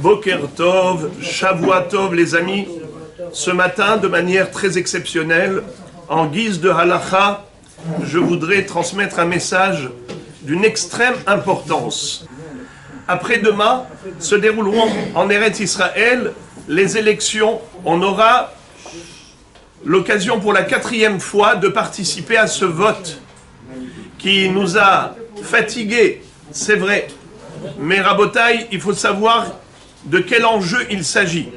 Boker Tov, Shavua Tov les amis. Ce matin, de manière très exceptionnelle, en guise de halakha, je voudrais transmettre un message d'une extrême importance. Après-demain se dérouleront en Eretz Israël les élections. On aura l'occasion pour la 4e fois de participer à ce vote qui nous a fatigués, c'est vrai. Mais Rabotaï, il faut savoir de quel enjeu il s'agit.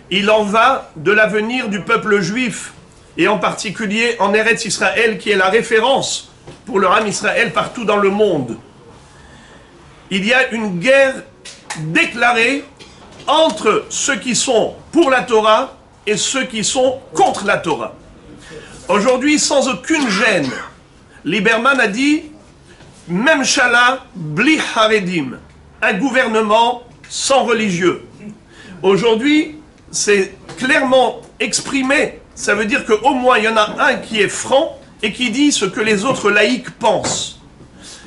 Il en va de l'avenir du peuple juif, et en particulier en Eretz Israël, qui est la référence pour le Ham Israël partout dans le monde. Il y a une guerre déclarée entre ceux qui sont pour la Torah et ceux qui sont contre la Torah. Aujourd'hui, sans aucune gêne, Lieberman a dit « Memshala bli haredim », un gouvernement sans religieux. Aujourd'hui, c'est clairement exprimé. Ça veut dire qu'au moins, il y en a un qui est franc et qui dit ce que les autres laïcs pensent.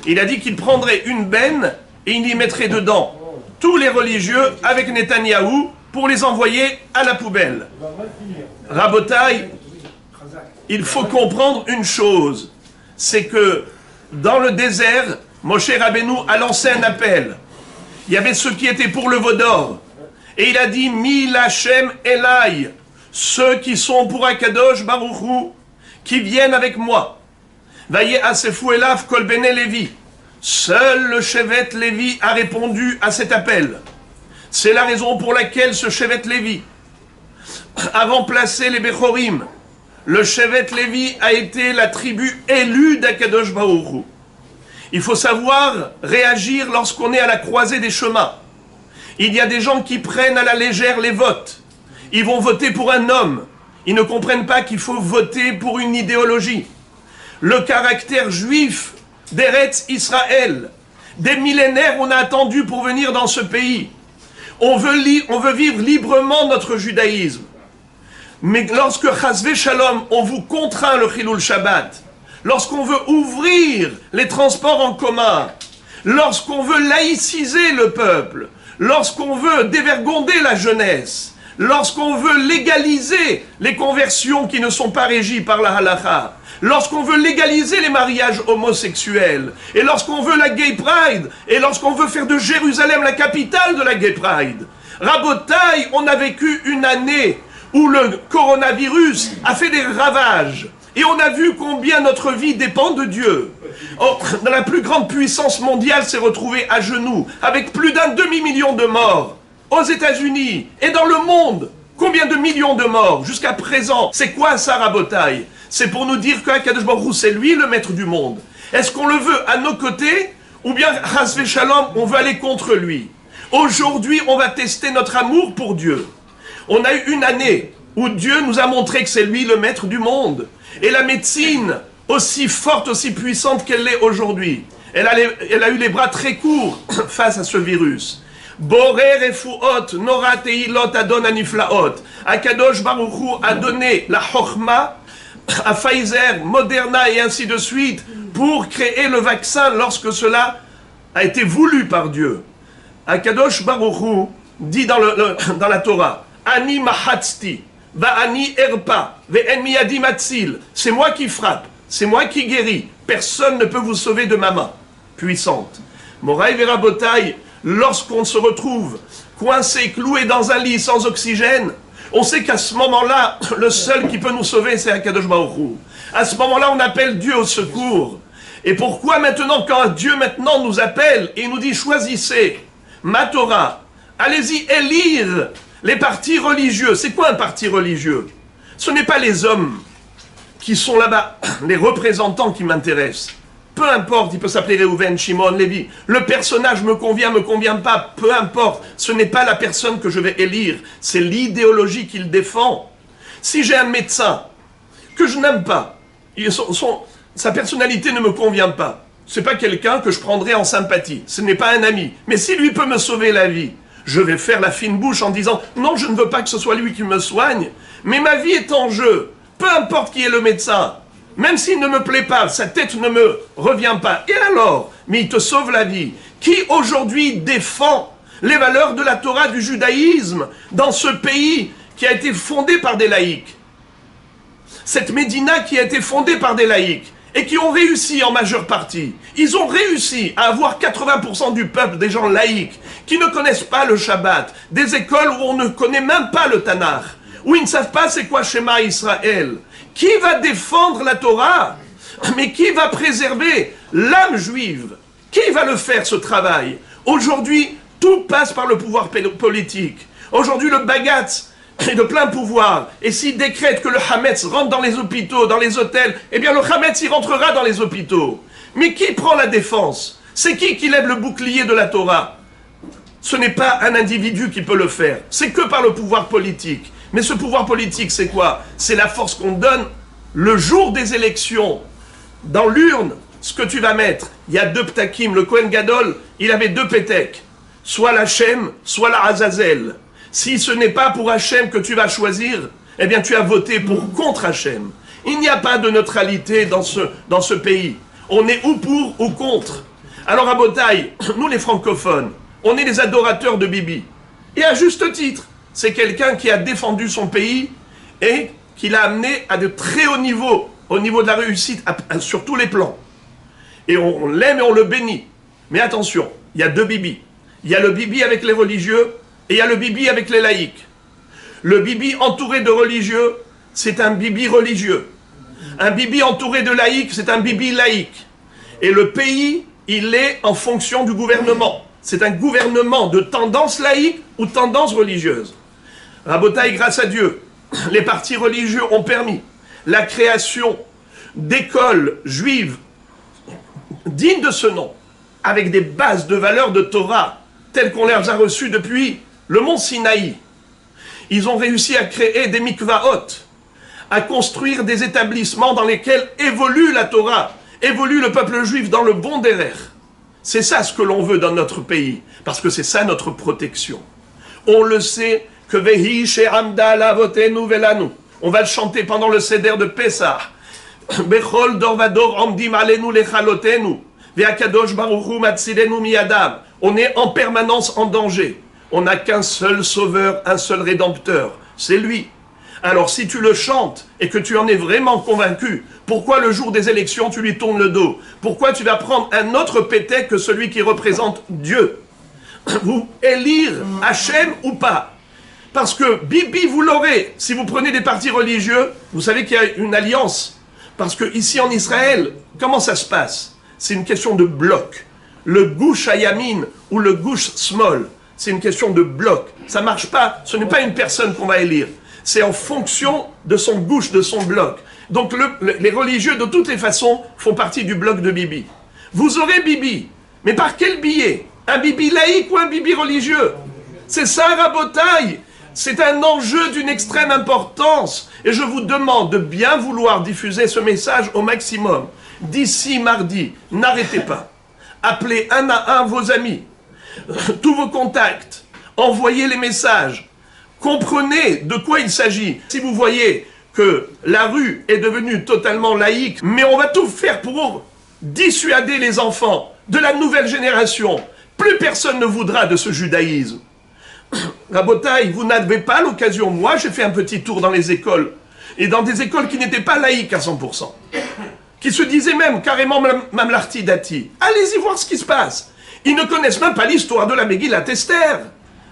Il a dit qu'il prendrait une benne et il y mettrait dedans tous les religieux avec Netanyahou pour les envoyer à la poubelle. Rabotaï, il faut comprendre une chose, c'est que dans le désert, Moshe Rabbeinu a lancé un appel. Il y avait ceux qui étaient pour le veau d'or. Et il a dit, Mi Lachem Elai, ceux qui sont pour Akadosh Baruch Hu, qui viennent avec moi. Vaye Asefou Elav Kol Bene Lévi. Seul le Shevet Lévi a répondu à cet appel. C'est la raison pour laquelle ce Shevet Lévi a remplacé les Bechorim. Le Shevet Lévi a été la tribu élue d'Akadosh Baruch Hu. Il faut savoir réagir lorsqu'on est à la croisée des chemins. Il y a des gens qui prennent à la légère les votes. Ils vont voter pour un homme. Ils ne comprennent pas qu'il faut voter pour une idéologie. Le caractère juif d'Eretz Israël. Des millénaires, on a attendu pour venir dans ce pays. On veut vivre librement notre judaïsme. Mais lorsque, Chasvé Shalom, on vous contraint le Chilul Shabbat, lorsqu'on veut ouvrir les transports en commun, lorsqu'on veut laïciser le peuple, lorsqu'on veut dévergonder la jeunesse, lorsqu'on veut légaliser les conversions qui ne sont pas régies par la halakha, lorsqu'on veut légaliser les mariages homosexuels, et lorsqu'on veut la Gay Pride, et lorsqu'on veut faire de Jérusalem la capitale de la Gay Pride. Rabotaï, on a vécu une année où le coronavirus a fait des ravages. Et on a vu combien notre vie dépend de Dieu. Or, dans la plus grande puissance mondiale s'est retrouvée à genoux, avec plus d'un demi-million de morts. Aux États-Unis et dans le monde, combien de millions de morts jusqu'à présent? C'est quoi ça, Rabotaï? C'est pour nous dire qu'Akadosh Baruch Hu, c'est lui le maître du monde. Est-ce qu'on le veut à nos côtés, ou bien, Chasvé Shalom, on veut aller contre lui? Aujourd'hui, on va tester notre amour pour Dieu. On a eu une année où Dieu nous a montré que c'est lui le maître du monde. Et la médecine, aussi forte, aussi puissante qu'elle l'est aujourd'hui, elle a eu les bras très courts face à ce virus. Boré refuot, nora teilot adon aniflaot. Akadosh Baruch Hu a donné la chokhma à Pfizer, Moderna et ainsi de suite pour créer le vaccin lorsque cela a été voulu par Dieu. Akadosh Baruch Hu dit dans la Torah, Ani mahatzti. Va'ani erpa, ve'en miyadi matzil. C'est moi qui frappe, c'est moi qui guéris. Personne ne peut vous sauver de ma main puissante. Moraï Verabotaï, lorsqu'on se retrouve coincé, cloué dans un lit sans oxygène, on sait qu'à ce moment-là, le seul qui peut nous sauver, c'est Akadosh Baruch Hu. À ce moment-là, on appelle Dieu au secours. Et pourquoi maintenant, quand Dieu maintenant nous appelle et nous dit choisissez ma Torah, allez-y élire les partis religieux? C'est quoi un parti religieux? Ce n'est pas les hommes qui sont là-bas, les représentants qui m'intéressent. Peu importe, il peut s'appeler Reuven, Shimon, Lévi. Le personnage me convient pas, peu importe. Ce n'est pas la personne que je vais élire, c'est l'idéologie qu'il défend. Si j'ai un médecin que je n'aime pas, sa personnalité ne me convient pas, ce n'est pas quelqu'un que je prendrai en sympathie, ce n'est pas un ami. Mais si lui peut me sauver la vie, je vais faire la fine bouche en disant « Non, je ne veux pas que ce soit lui qui me soigne, mais ma vie est en jeu, peu importe qui est le médecin. Même s'il ne me plaît pas, sa tête ne me revient pas. Et alors? Mais il te sauve la vie. Qui aujourd'hui défend les valeurs de la Torah, du judaïsme, dans ce pays qui a été fondé par des laïcs. Cette Médina qui a été fondée par des laïcs et qui ont réussi en majeure partie. Ils ont réussi à avoir 80% du peuple, des gens laïcs, qui ne connaissent pas le Shabbat, des écoles où on ne connaît même pas le Tanakh, où ils ne savent pas c'est quoi Shema Israël. Qui va défendre la Torah? Mais qui va préserver l'âme juive? Qui va le faire, ce travail? Aujourd'hui, tout passe par le pouvoir politique. Aujourd'hui, le Bagatz est de plein pouvoir. Et s'il décrète que le Hametz rentre dans les hôpitaux, dans les hôtels, eh bien le Hametz, il rentrera dans les hôpitaux. Mais qui prend la défense? C'est qui lève le bouclier de la Torah? Ce n'est pas un individu qui peut le faire. C'est que par le pouvoir politique. Mais ce pouvoir politique, c'est quoi? C'est la force qu'on donne le jour des élections. Dans l'urne, ce que tu vas mettre, il y a 2 ptakim. Le Kohen Gadol, il avait 2 péteks. Soit l'Hachem, soit la Azazel. Si ce n'est pas pour Hachem que tu vas choisir, eh bien tu as voté contre Hachem. Il n'y a pas de neutralité dans ce pays. On est ou pour ou contre. Alors à Botaï, nous les francophones, on est les adorateurs de Bibi. Et à juste titre, c'est quelqu'un qui a défendu son pays et qui l'a amené à de très hauts niveaux, au niveau de la réussite, sur tous les plans. Et on l'aime et on le bénit. Mais attention, il y a 2 Bibi. Il y a le Bibi avec les religieux et il y a le Bibi avec les laïcs. Le Bibi entouré de religieux, c'est un Bibi religieux. Un Bibi entouré de laïcs, c'est un Bibi laïque. Et le pays, il est en fonction du gouvernement. C'est un gouvernement de tendance laïque ou tendance religieuse. Rabotaï, grâce à Dieu, les partis religieux ont permis la création d'écoles juives dignes de ce nom, avec des bases de valeurs de Torah, telles qu'on les a reçues depuis le mont Sinaï. Ils ont réussi à créer des mikvaot, à construire des établissements dans lesquels évolue la Torah, évolue le peuple juif dans le bon derer. C'est ça ce que l'on veut dans notre pays, parce que c'est ça notre protection. On le sait que Vehi she'amda lavotenu velanu. On va le chanter pendant le seder de Pessah. Bechol dor vador amdim alenu lechalotenu. Ve'akadosh baruchu matzilenu miyadam. On est en permanence en danger. On n'a qu'un seul sauveur, un seul rédempteur. C'est lui. Alors si tu le chantes et que tu en es vraiment convaincu, pourquoi le jour des élections tu lui tournes le dos? Pourquoi tu vas prendre un autre pétek que celui qui représente Dieu? Vous élire Hachem ou pas? Parce que Bibi, vous l'aurez. Si vous prenez des partis religieux, vous savez qu'il y a une alliance. Parce que ici en Israël, comment ça se passe? C'est une question de bloc. Le gouche à Yamin ou le gouche small, c'est une question de bloc. Ça ne marche pas, ce n'est pas une personne qu'on va élire. C'est en fonction de son gouche, de son bloc. Donc les religieux, de toutes les façons, font partie du bloc de Bibi. Vous aurez Bibi, mais par quel biais? Un Bibi laïque ou un Bibi religieux? C'est ça, Rabotaï. C'est un enjeu d'une extrême importance. Et je vous demande de bien vouloir diffuser ce message au maximum. D'ici mardi, n'arrêtez pas. Appelez un à un vos amis, tous vos contacts. Envoyez les messages. Comprenez de quoi il s'agit. Si vous voyez que la rue est devenue totalement laïque, mais on va tout faire pour dissuader les enfants de la nouvelle génération. Plus personne ne voudra de ce judaïsme. Rabotaï, vous n'avez pas l'occasion. Moi, j'ai fait un petit tour dans les écoles, et dans des écoles qui n'étaient pas laïques à 100%, qui se disaient même carrément Mamlarti Dati. Allez-y voir ce qui se passe. Ils ne connaissent même pas l'histoire de la Megillat Esther.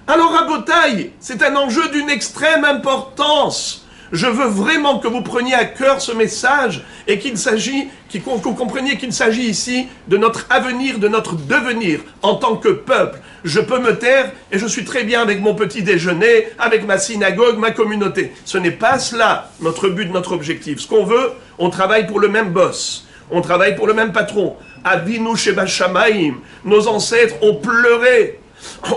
Alors, Rabotaï, c'est un enjeu d'une extrême importance. Je veux vraiment que vous preniez à cœur ce message et que vous compreniez qu'il s'agit ici de notre avenir, de notre devenir en tant que peuple. Je peux me taire et je suis très bien avec mon petit déjeuner, avec ma synagogue, ma communauté. Ce n'est pas cela notre but, notre objectif. Ce qu'on veut, on travaille pour le même boss, on travaille pour le même patron. Avinu sheba shamayim, nos ancêtres ont pleuré,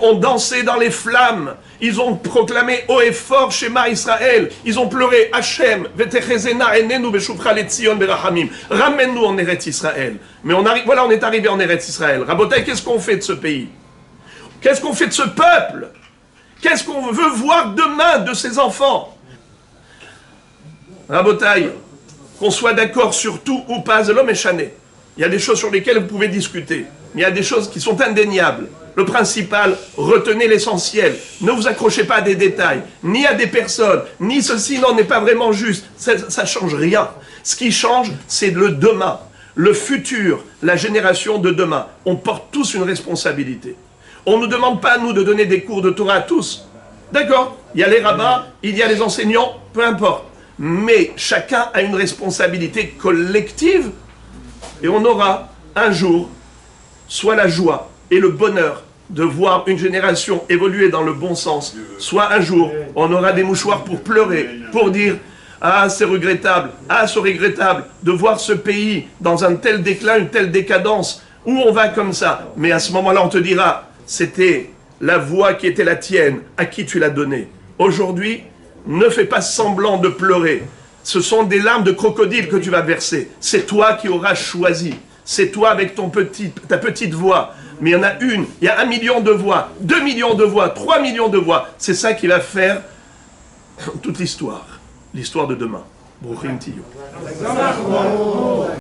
ont dansé dans les flammes, ils ont proclamé haut et fort Shema Israël, ils ont pleuré Hachem, Vetechezena enenu beshuvcha letzion berachamim, ramène-nous en Eretz Israël. Mais on est arrivé en Eretz Israël. Rabotaï, qu'est-ce qu'on fait de ce pays? Qu'est-ce qu'on fait de ce peuple? Qu'est-ce qu'on veut voir demain de ces enfants? Rabotaï, qu'on soit d'accord sur tout ou pas, l'homme est chané. Il y a des choses sur lesquelles vous pouvez discuter. mais il y a des choses qui sont indéniables. Le principal, retenez l'essentiel. Ne vous accrochez pas à des détails, ni à des personnes, ni ceci n'en est pas vraiment juste. Ça ne change rien. Ce qui change, c'est le demain, le futur, la génération de demain. On porte tous une responsabilité. On ne nous demande pas, nous, de donner des cours de Torah à tous. D'accord? Il y a les rabbins, il y a les enseignants, peu importe. Mais chacun a une responsabilité collective et on aura un jour soit la joie et le bonheur de voir une génération évoluer dans le bon sens, soit un jour on aura des mouchoirs pour pleurer, pour dire « Ah, c'est regrettable, de voir ce pays dans un tel déclin, une telle décadence, où on va comme ça ?» Mais à ce moment-là, on te dira « C'était la voix qui était la tienne, à qui tu l'as donnée. » Aujourd'hui, ne fais pas semblant de pleurer. Ce sont des larmes de crocodile que tu vas verser. C'est toi qui auras choisi. C'est toi avec ta petite voix. Mais il y en a une, il y a 1 million de voix, 2 millions de voix, 3 millions de voix. C'est ça qui va faire toute l'histoire de demain. Bruchim Tiyu.